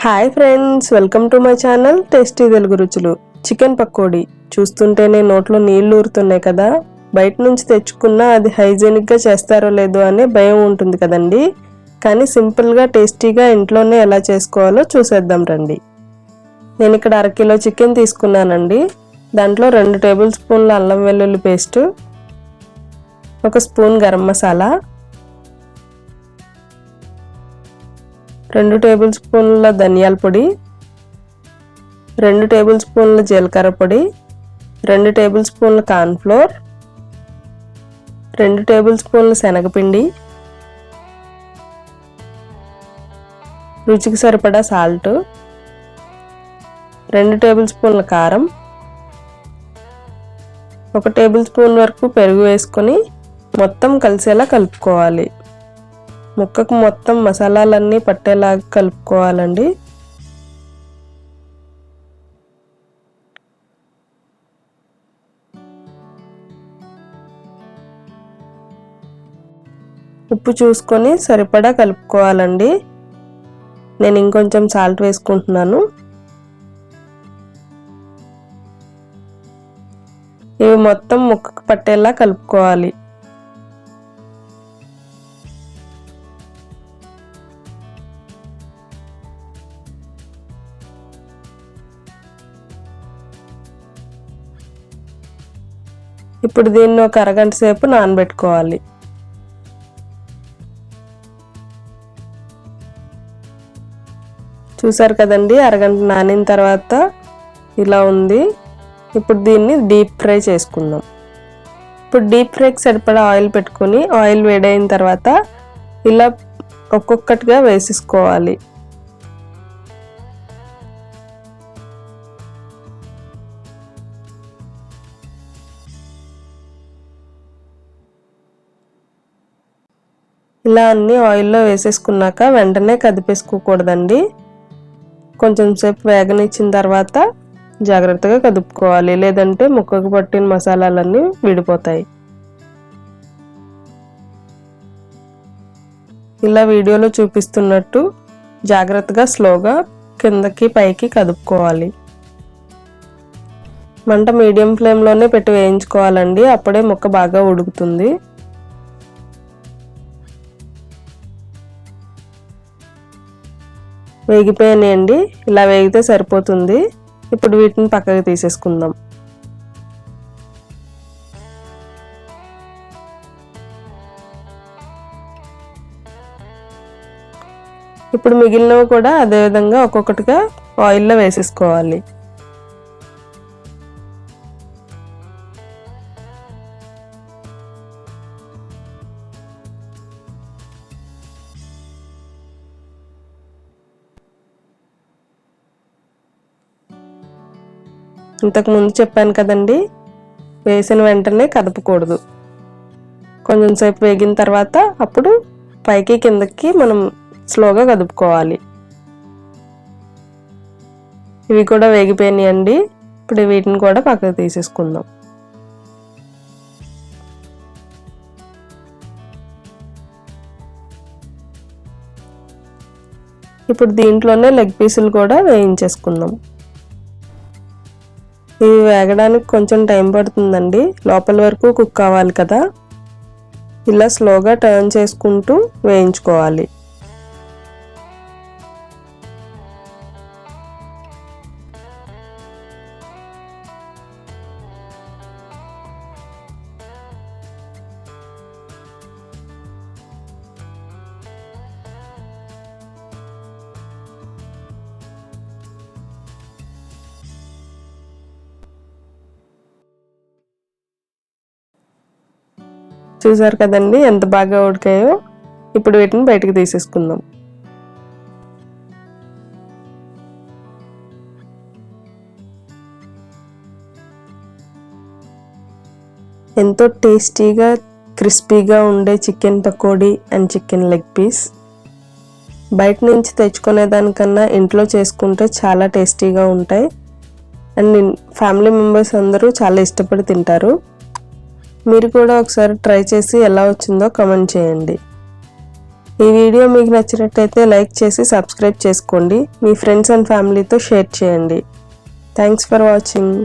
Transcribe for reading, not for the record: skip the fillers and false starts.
Hi friends, welcome to my channel tasty Telugu రుచులు. Chicken pakodi చూస్తుంటేనే నోట్లో నీళ్లు ఊరుతున్నాయి కదా. బయట నుంచి తెచ్చుకున్నా అది హైజీనిక్గా చేస్తారో లేదో అనే భయం ఉంటుంది కదండి. కానీ సింపుల్గా టేస్టీగా ఇంట్లోనే ఎలా చేసుకోవాలో చూసేద్దాం రండి. నేను ఇక్కడ 1/2 కిలో చికెన్ తీసుకున్నానండి. దాంట్లో 2 టేబుల్ స్పూన్ల అల్లం వెల్లుల్లి paste, 1 spoon garam masala, 2 table స్పూన్ల ధనియాల పొడి, 2 టేబుల్ స్పూన్ల జీలకర్ర పొడి, 2 టేబుల్ స్పూన్ల కార్న్ ఫ్లోర్, 2 టేబుల్ స్పూన్ల శనగపిండి, రుచికి సరిపడా సాల్ట్, 2 టేబుల్ స్పూన్ల కారం, 1 టేబుల్ స్పూన్ వరకు పెరుగు వేసుకొని మొత్తం కలిసేలా కలుపుకోవాలి. ముక్కకు మొత్తం మసాలాలన్నీ పట్టేలాగా కలుపుకోవాలండి. ఉప్పు చూసుకొని సరిపడా కలుపుకోవాలండి. నేను ఇంకొంచెం సాల్ట్ వేసుకుంటున్నాను. ఇవి మొత్తం ముక్కకు పట్టేలా కలుపుకోవాలి. ఇప్పుడు దీన్ని ఒక అరగంట సేపు నానబెట్టుకోవాలి. చూసారు కదండి, అరగంట నానిన తర్వాత ఇలా ఉంది. ఇప్పుడు దీన్ని డీప్ ఫ్రై చేసుకుందాం. ఇప్పుడు డీప్ ఫ్రైకి సరిపడా ఆయిల్ పెట్టుకొని ఆయిల్ వేడైన తర్వాత ఇలా ఒక్కొక్కటిగా వేసేసుకోవాలి. ఇలా అన్నీ ఆయిల్లో వేసేసుకున్నాక వెంటనే కదిపేసుకోకూడదండి. కొంచెం సేపు వేగనిచ్చిన తర్వాత జాగ్రత్తగా కదుపుకోవాలి, లేదంటే ముక్కకు పట్టిన మసాలాలన్నీ విడిపోతాయి. ఇలా వీడియోలో చూపిస్తున్నట్టు జాగ్రత్తగా స్లోగా కిందకి పైకి కదుపుకోవాలి. మంట మీడియం ఫ్లేమ్లోనే పెట్టి వేయించుకోవాలండి, అప్పుడే ముక్క బాగా ఉడుకుతుంది. వేగిపోయాయండి, ఇలా వేగితే సరిపోతుంది. ఇప్పుడు వీటిని పక్కకి తీసేసుకుందాం. ఇప్పుడు మిగిలినవి కూడా అదే విధంగా ఒక్కొక్కటిగా ఆయిల్లో వేసేసుకోవాలి. ఇంతకుముందు చెప్పాను కదండి, వేసిన వెంటనే కదపకూడదు. కొంచెం సేపు వేగిన తర్వాత అప్పుడు పైకి కిందకి మనం స్లోగా కదుపుకోవాలి. ఇవి కూడా వేగిపోయినాయండి. ఇప్పుడు వీటిని కూడా పక్కకు తీసేసుకుందాం. ఇప్పుడు దీంట్లోనే లెగ్ పీసులు కూడా వేయించేసుకుందాం. ఇవి వేగడానికి కొంచెం టైం పడుతుందండి, లోపల వరకు కుక్ కావాలి కదా. ఇలా స్లోగా టర్న్ చేసుకుంటూ వేయించుకోవాలి. చూసారు కదండి ఎంత బాగా ఉడికాయో. ఇప్పుడు వీటిని బయటకు తీసేసుకుందాం. ఎంతో టేస్టీగా క్రిస్పీగా ఉండే chicken pakodi and chicken leg piece బయట నుంచి తెచ్చుకునే దానికన్నా ఇంట్లో చేసుకుంటే చాలా టేస్టీగా ఉంటాయి. అండ్ ఫ్యామిలీ మెంబర్స్ అందరూ చాలా ఇష్టపడి తింటారు. మీరు కూడా ఒకసారి ట్రై చేసి ఎలా వచ్చిందో కామెంట్ చేయండి. ఈ వీడియో మీకు నచ్చినట్లయితే లైక్ చేసి సబ్స్క్రైబ్ చేసుకోండి. మీ ఫ్రెండ్స్ అండ్ ఫ్యామిలీతో షేర్ చేయండి. Thanks for watching.